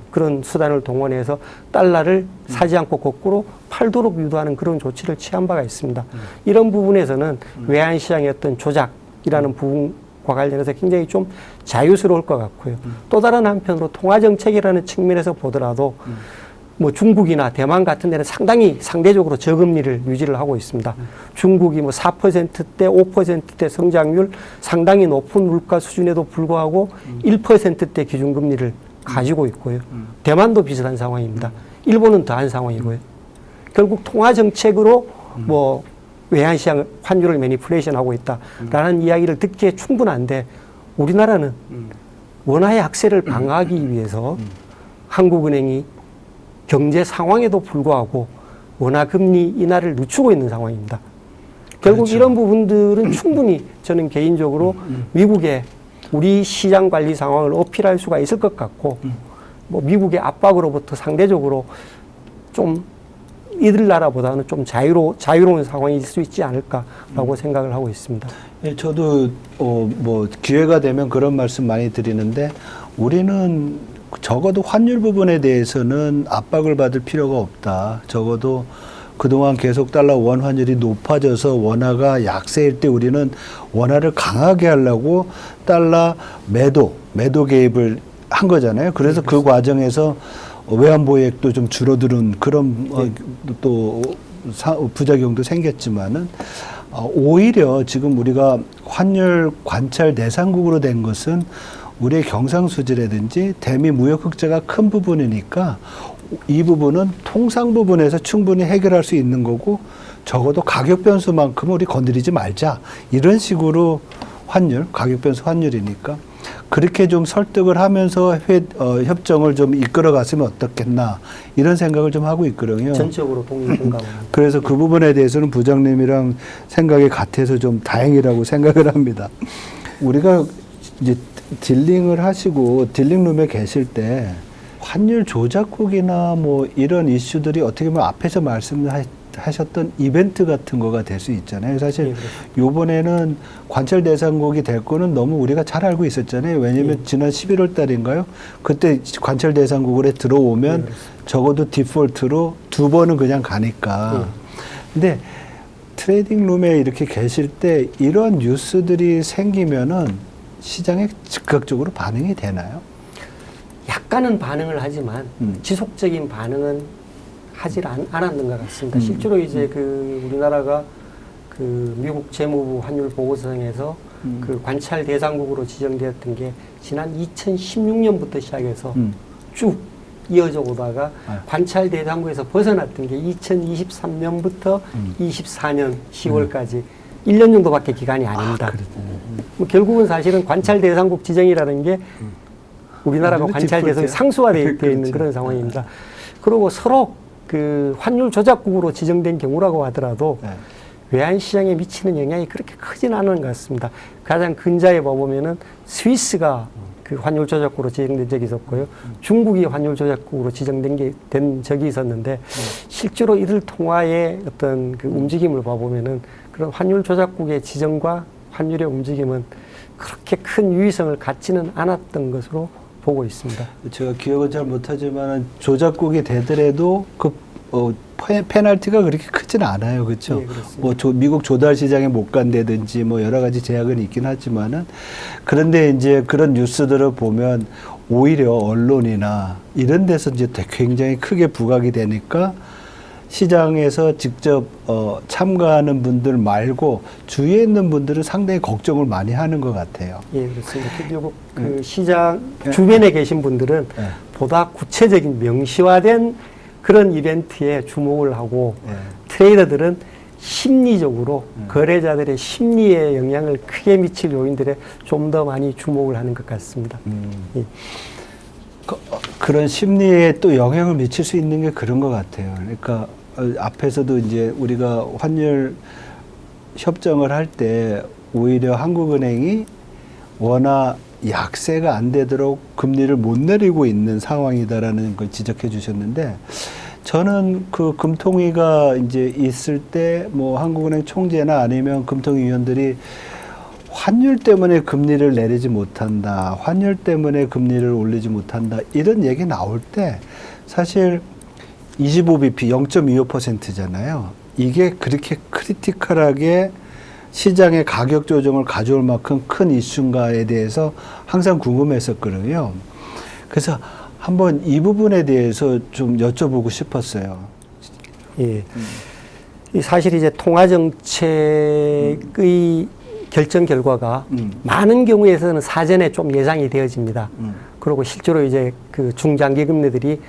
그런 수단을 동원해서 달러를 사지 않고 거꾸로 팔도록 유도하는 그런 조치를 취한 바가 있습니다. 이런 부분에서는 외환시장의 어떤 조작이라는 부분과 관련해서 굉장히 좀 자유스러울 것 같고요. 또 다른 한편으로 통화정책이라는 측면에서 보더라도 뭐 중국이나 대만 같은 데는 상당히 상대적으로 저금리를 유지를 하고 있습니다. 중국이 뭐 4%대, 5%대 성장률 상당히 높은 물가 수준에도 불구하고 1%대 기준금리를 가지고 있고요. 대만도 비슷한 상황입니다. 일본은 더한 상황이고요. 결국 통화정책으로 뭐 외환시장 환율을 매니플레이션하고 있다라는 이야기를 듣기에 충분한데 우리나라는 원화의 악세를 방어하기 위해서 한국은행이 경제 상황에도 불구하고 원화 금리 인하를 늦추고 있는 상황입니다. 결국 그렇죠. 이런 부분들은 충분히 저는 개인적으로 미국의 우리 시장 관리 상황을 어필할 수가 있을 것 같고 뭐 미국의 압박으로부터 상대적으로 좀 이들 나라보다는 좀 자유로운 상황일 수 있지 않을까라고 생각을 하고 있습니다. 예, 저도 뭐 기회가 되면 그런 말씀 많이 드리는데 우리는 적어도 환율 부분에 대해서는 압박을 받을 필요가 없다. 적어도 그동안 계속 달러 원 환율이 높아져서 원화가 약세일 때 우리는 원화를 강하게 하려고 달러 매도 개입을 한 거잖아요. 그래서 그 과정에서 외환보유액도 좀 줄어드는 그런 또 부작용도 생겼지만은 오히려 지금 우리가 환율 관찰 대상국으로 된 것은 우리의 경상수지라든지 대미 무역 흑자가 큰 부분이니까 이 부분은 통상 부분에서 충분히 해결할 수 있는 거고 적어도 가격 변수만큼은 우리 건드리지 말자. 이런 식으로 가격 변수 환율이니까 그렇게 좀 설득을 하면서 협정을 좀 이끌어 갔으면 어떻겠나 이런 생각을 좀 하고 있거든요. 전적으로 동감합니다. 그래서 그 부분에 대해서는 부장님이랑 생각이 같아서 좀 다행이라고 생각을 합니다. 우리가 이제 딜링을 하시고 딜링룸에 계실 때 환율 조작국이나 뭐 이런 이슈들이 어떻게 보면 앞에서 말씀하셨던 이벤트 같은 거가 될 수 있잖아요. 사실 요번에는 관찰 대상국이 될 거는 너무 우리가 잘 알고 있었잖아요. 왜냐하면 지난 11월 달인가요? 그때 관찰 대상국으로 들어오면 적어도 디폴트로 2번은 그냥 가니까. 근데 트레이딩 룸에 이렇게 계실 때 이런 뉴스들이 생기면은 시장에 즉각적으로 반응이 되나요? 약간은 반응을 하지만 지속적인 반응은 하질 않았는 것 같습니다. 실제로 이제 우리나라가 미국 재무부 환율 보고서에서 그 관찰 대상국으로 지정되었던 게 지난 2016년부터 시작해서 쭉 이어져 오다가 관찰 대상국에서 벗어났던 게 2023년부터 24년 10월까지 1년 정도밖에 기간이 아닙니다. 뭐 결국은 사실은 관찰 대상국 지정이라는 게 우리나라가 관찰 대상이 상수화되어 있는 그런 상황입니다. 그리고 서로 그 환율 조작국으로 지정된 경우라고 하더라도 외환시장에 미치는 영향이 그렇게 크진 않은 것 같습니다. 가장 근자에 보면은 스위스가 그 환율 조작국으로 지정된 적이 있었고요. 중국이 환율 조작국으로 된 적이 있었는데 실제로 이들 통화의 어떤 그 움직임을 봐보면은 그런 환율 조작국의 지정과 환율의 움직임은 그렇게 큰 유의성을 갖지는 않았던 것으로 보고 있습니다. 제가 기억은 잘 못하지만 조작국이 되더라도 그 페널티가 그렇게 크지는 않아요, 그렇죠? 네, 그렇습니다. 뭐 미국 조달 시장에 못 간다든지 뭐 여러 가지 제약은 있긴 하지만은 그런데 이제 그런 뉴스들을 보면 오히려 언론이나 이런 데서 이제 굉장히 크게 부각이 되니까 시장에서 직접 참가하는 분들 말고 주위에 있는 분들은 상당히 걱정을 많이 하는 것 같아요. 예, 그렇습니다. 결국 그 시장 주변에 계신 분들은 보다 구체적인 명시화된 그런 이벤트에 주목을 하고 트레이더들은 심리적으로 거래자들의 심리에 영향을 크게 미칠 요인들에 좀 더 많이 주목을 하는 것 같습니다. 예. 그런 심리에 또 영향을 미칠 수 있는 게 그런 것 같아요. 그러니까 앞에서도 이제 우리가 환율 협정을 할 때 오히려 한국은행이 원화 약세가 안 되도록 금리를 못 내리고 있는 상황이다라는 걸 지적해 주셨는데, 저는 그 금통위가 이제 있을 때 뭐 한국은행 총재나 아니면 금통위 위원들이 환율 때문에 금리를 내리지 못한다, 환율 때문에 금리를 올리지 못한다, 이런 얘기 나올 때 사실 25bp 0.25%잖아요. 이게 그렇게 크리티컬하게 시장의 가격 조정을 가져올 만큼 큰 이슈인가에 대해서 항상 궁금했었거든요. 그래서 한번 이 부분에 대해서 좀 여쭤보고 싶었어요. 예. 이 사실 이제 통화정책의 결정 결과가 많은 경우에서는 사전에 좀 예상이 되어집니다. 그리고 실제로 이제 그 중장기 금리들이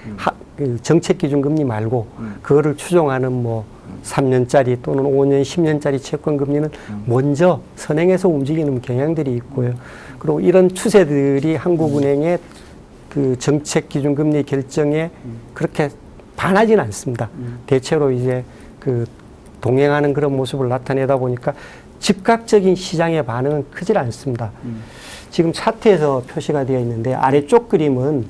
그 정책 기준 금리 말고 그거를 추종하는 뭐 3년짜리 또는 5년, 10년짜리 채권 금리는 먼저 선행해서 움직이는 경향들이 있고요. 그리고 이런 추세들이 한국은행의 그 정책 기준 금리 결정에 그렇게 반하지는 않습니다. 대체로 이제 그 동행하는 그런 모습을 나타내다 보니까 즉각적인 시장의 반응은 크질 않습니다. 지금 차트에서 표시가 되어 있는데 아래쪽 그림은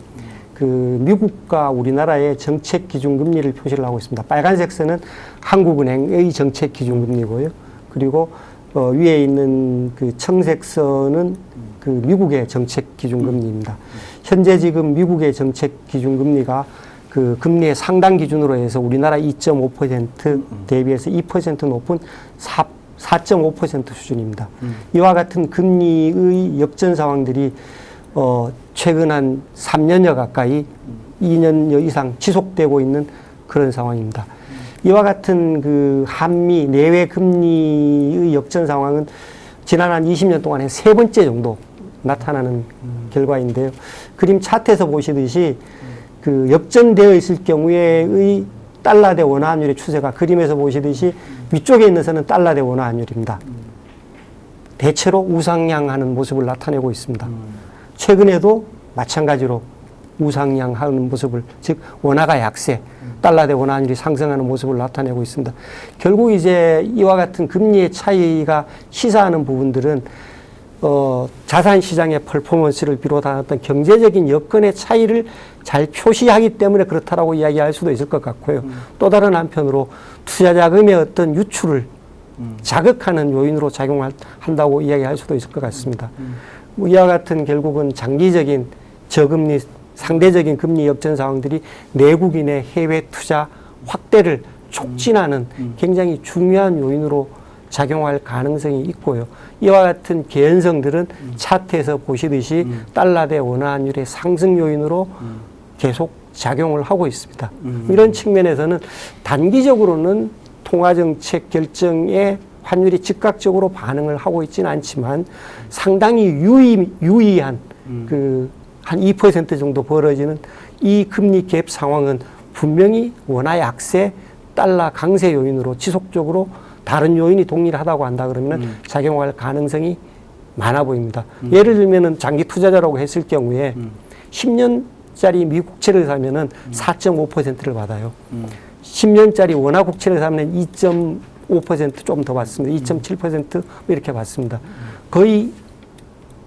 그 미국과 우리나라의 정책 기준 금리를 표시를 하고 있습니다. 빨간색 선은 한국은행의 정책 기준 금리고요. 그리고 위에 있는 그 청색 선은 그 미국의 정책 기준 금리입니다. 현재 지금 미국의 정책 기준 금리가 그 금리의 상당 기준으로 해서 우리나라 2.5% 대비해서 2% 높은 4.5% 수준입니다. 이와 같은 금리의 역전 상황들이 최근 한 3년여 가까이 2년여 이상 지속되고 있는 그런 상황입니다. 이와 같은 그 한미 내외 금리의 역전 상황은 지난 한 20년 동안에 3번째 정도 나타나는 결과인데요. 그림 차트에서 보시듯이 그 역전되어 있을 경우에의 달러 대 원화 환율의 추세가 그림에서 보시듯이 위쪽에 있는 선은 달러 대 원화 환율입니다. 대체로 우상향하는 모습을 나타내고 있습니다. 최근에도 마찬가지로 우상향하는 모습을, 즉 원화가 약세, 달러 대 원화 환율이 상승하는 모습을 나타내고 있습니다. 결국 이제 이와 같은 금리의 차이가 시사하는 부분들은 자산 시장의 퍼포먼스를 비롯한 어떤 경제적인 여건의 차이를 잘 표시하기 때문에 그렇다라고 이야기할 수도 있을 것 같고요. 또 다른 한편으로 투자 자금의 어떤 유출을 자극하는 요인으로 작용한다고 이야기할 수도 있을 것 같습니다. 뭐 이와 같은 결국은 장기적인 저금리, 상대적인 금리 역전 상황들이 내국인의 해외 투자 확대를 촉진하는 굉장히 중요한 요인으로 작용할 가능성이 있고요. 이와 같은 개연성들은 차트에서 보시듯이 달러 대 원화 환율의 상승 요인으로 계속 작용을 하고 있습니다. 이런 측면에서는 단기적으로는 통화정책 결정에 환율이 즉각적으로 반응을 하고 있지는 않지만 상당히 유의한 그 한 2% 정도 벌어지는 이 금리 갭 상황은 분명히 원화 약세, 달러 강세 요인으로 지속적으로 다른 요인이 동일하다고 한다 그러면 작용할 가능성이 많아 보입니다. 예를 들면은 장기 투자자라고 했을 경우에 10년짜리 미국채를 사면은 4.5%를 받아요. 10년짜리 원화 국채를 사면 2.5% 좀 더 받습니다. 2.7% 이렇게 받습니다. 거의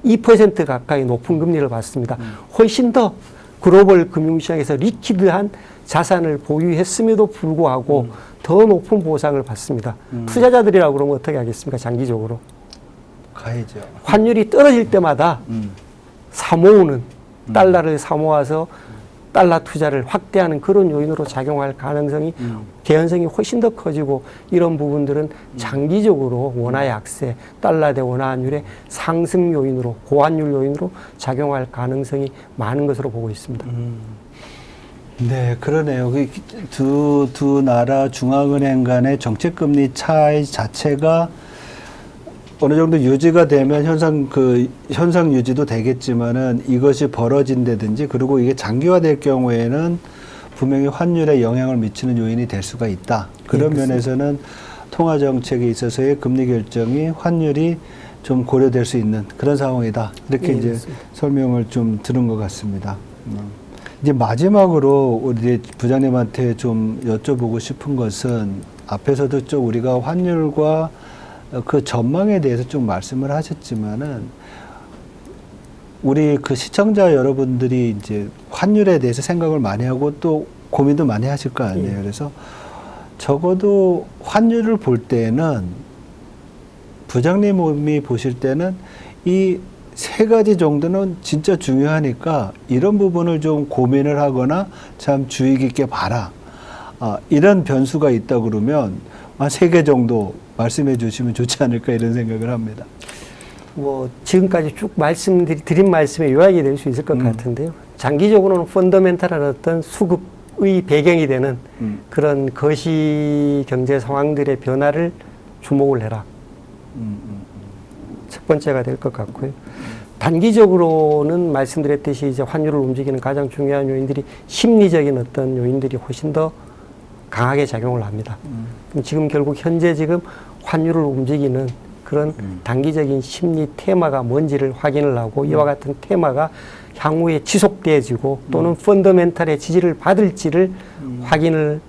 2% 가까이 높은 금리를 받습니다. 훨씬 더 글로벌 금융시장에서 리퀴드한 자산을 보유했음에도 불구하고 더 높은 보상을 받습니다. 투자자들이라고 그러면 어떻게 하겠습니까? 장기적으로. 가야죠. 환율이 떨어질 때마다 사모으는 달러를 사모아서 달러 투자를 확대하는 그런 요인으로 작용할 가능성이 개연성이 훨씬 더 커지고 이런 부분들은 장기적으로 원화 약세, 달러 대 원화 환율의 상승 요인으로 고환율 요인으로 작용할 가능성이 많은 것으로 보고 있습니다. 네, 그러네요. 두 나라 중앙은행 간의 정책금리 차이 자체가 어느 정도 유지가 되면 현상 유지도 되겠지만은 이것이 벌어진다든지 그리고 이게 장기화될 경우에는 분명히 환율에 영향을 미치는 요인이 될 수가 있다. 그런 네, 면에서는 통화 정책에 있어서의 금리 결정이 환율이 좀 고려될 수 있는 그런 상황이다. 이렇게 예, 이제 그렇습니다. 설명을 좀 들은 것 같습니다. 이제 마지막으로 우리 부장님한테 좀 여쭤보고 싶은 것은 앞에서도 좀 우리가 환율과 그 전망에 대해서 좀 말씀을 하셨지만은 우리 그 시청자 여러분들이 이제 환율에 대해서 생각을 많이 하고 또 고민도 많이 하실 거 아니에요. 예. 그래서 적어도 환율을 볼 때는 부장님이 보실 때는 이 세 가지 정도는 진짜 중요하니까 이런 부분을 좀 고민을 하거나 참 주의 깊게 봐라. 이런 변수가 있다 그러면 한 3개 정도 말씀해 주시면 좋지 않을까 이런 생각을 합니다. 뭐 지금까지 쭉 드린 말씀에 요약이 될 수 있을 것 같은데요. 장기적으로는 펀더멘탈한 어떤 수급의 배경이 되는 그런 거시 경제 상황들의 변화를 주목을 해라. 첫 번째가 될 것 같고요. 단기적으로는 말씀드렸듯이 이제 환율을 움직이는 가장 중요한 요인들이 심리적인 어떤 요인들이 훨씬 더 강하게 작용을 합니다. 그럼 지금 결국 현재 지금 환율을 움직이는 그런 단기적인 심리 테마가 뭔지를 확인을 하고 이와 같은 테마가 향후에 지속되어지고 또는 펀더멘탈의 지지를 받을지를 확인을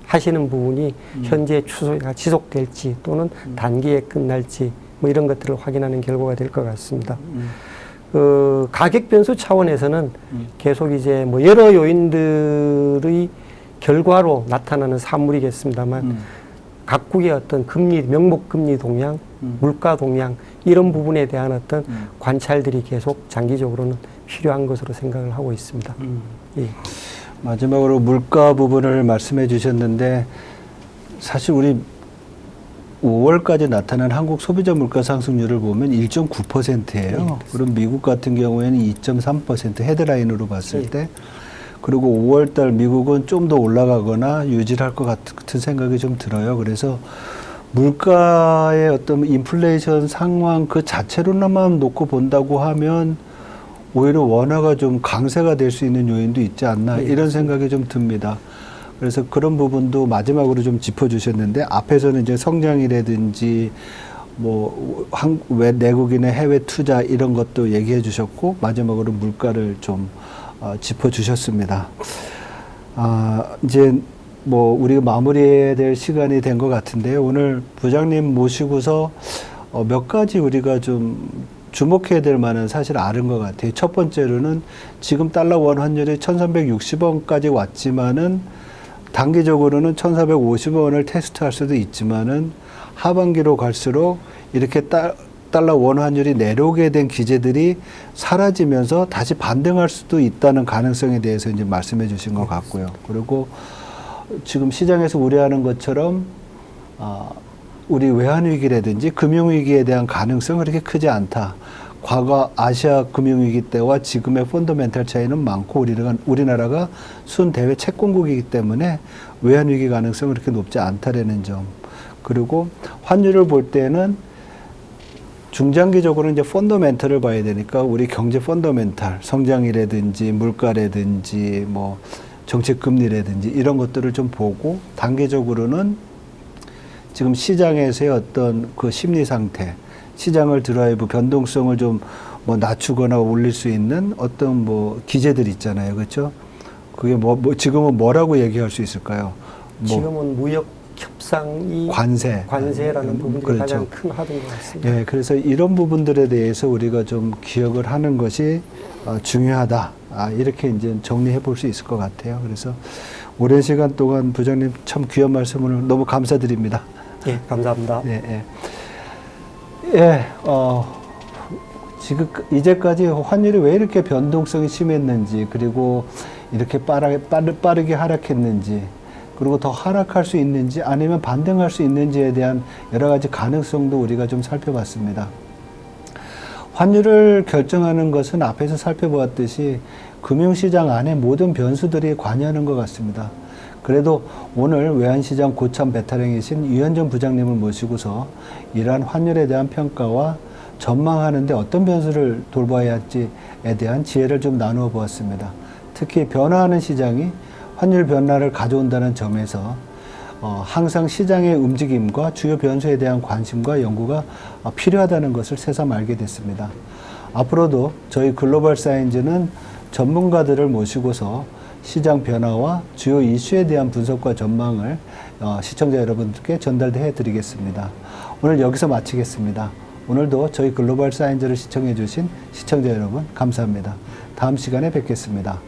하시는 부분이 현재 추세가 지속될지 또는 단기에 끝날지 뭐 이런 것들을 확인하는 결과가 될 것 같습니다. 가격 변수 차원에서는 계속 이제 뭐 여러 요인들의 결과로 나타나는 산물이겠습니다만 각국의 어떤 금리, 명목 금리 동향, 물가 동향 이런 부분에 대한 어떤 관찰들이 계속 장기적으로는 필요한 것으로 생각을 하고 있습니다. 예. 마지막으로 물가 부분을 말씀해 주셨는데 사실 우리 5월까지 나타난 한국 소비자 물가 상승률을 보면 1.9%예요. 그럼 미국 같은 경우에는 2.3% 헤드라인으로 봤을 때 그리고 5월 달 미국은 좀 더 올라가거나 유지할 것 같은 생각이 좀 들어요. 그래서 물가의 어떤 인플레이션 상황 그 자체로만 놓고 본다고 하면 오히려 원화가 좀 강세가 될 수 있는 요인도 있지 않나 이런 생각이 좀 듭니다. 그래서 그런 부분도 마지막으로 좀 짚어주셨는데 앞에서는 이제 성장이라든지 뭐 내국인의 해외 투자 이런 것도 얘기해 주셨고 마지막으로 물가를 좀 짚어주셨습니다. 이제 뭐 우리가 마무리해야 될 시간이 된 것 같은데요. 오늘 부장님 모시고서 몇 가지 우리가 좀 주목해야 될 만한 사실 아는 것 같아요. 첫 번째로는 지금 달러 원 환율이 1,360원까지 왔지만은 단기적으로는 1,450원을 테스트할 수도 있지만은 하반기로 갈수록 이렇게 달러 원 환율이 내려오게 된 기제들이 사라지면서 다시 반등할 수도 있다는 가능성에 대해서 이제 말씀해 주신 것 같고요. 그리고 지금 시장에서 우려하는 것처럼 우리 외환위기라든지 금융위기에 대한 가능성은 그렇게 크지 않다. 과거 아시아 금융위기 때와 지금의 펀더멘탈 차이는 많고 우리나라가 순대외 채권국이기 때문에 외환위기 가능성은 그렇게 높지 않다라는 점. 그리고 환율을 볼 때는 중장기적으로 이제 펀더멘탈을 봐야 되니까 우리 경제 펀더멘탈, 성장이라든지 물가라든지 뭐 정책 금리라든지 이런 것들을 좀 보고 단기적으로는 지금 시장에서의 어떤 그 심리 상태, 시장을 드라이브 변동성을 좀 뭐 낮추거나 올릴 수 있는 어떤 뭐 기제들 있잖아요. 그렇죠? 그게 뭐 지금은 뭐라고 얘기할 수 있을까요? 지금은 무역 협상이 관세라는 부분이 그렇죠. 가장 큰 화두인 것 같습니다. 예, 그래서 이런 부분들에 대해서 우리가 좀 기억을 하는 것이 중요하다. 이렇게 이제 정리해 볼 수 있을 것 같아요. 그래서 오랜 시간 동안 부장님 참 귀한 말씀을 너무 감사드립니다. 예, 감사합니다. 예, 예. 예, 지금 이제까지 환율이 왜 이렇게 변동성이 심했는지, 그리고 이렇게 빠르게 하락했는지, 그리고 더 하락할 수 있는지, 아니면 반등할 수 있는지에 대한 여러 가지 가능성도 우리가 좀 살펴봤습니다. 환율을 결정하는 것은 앞에서 살펴보았듯이 금융시장 안에 모든 변수들이 관여하는 것 같습니다. 그래도 오늘 외환시장 고참 베테랑이신 유현정 부장님을 모시고서 이러한 환율에 대한 평가와 전망하는데 어떤 변수를 돌봐야 할지에 대한 지혜를 좀 나누어 보았습니다. 특히 변화하는 시장이 환율 변화를 가져온다는 점에서 항상 시장의 움직임과 주요 변수에 대한 관심과 연구가 필요하다는 것을 새삼 알게 됐습니다. 앞으로도 저희 글로벌 사이언즈는 전문가들을 모시고서 시장 변화와 주요 이슈에 대한 분석과 전망을 시청자 여러분들께 전달해 드리겠습니다. 오늘 여기서 마치겠습니다. 오늘도 저희 글로벌 사이언즈를 시청해 주신 시청자 여러분 감사합니다. 다음 시간에 뵙겠습니다.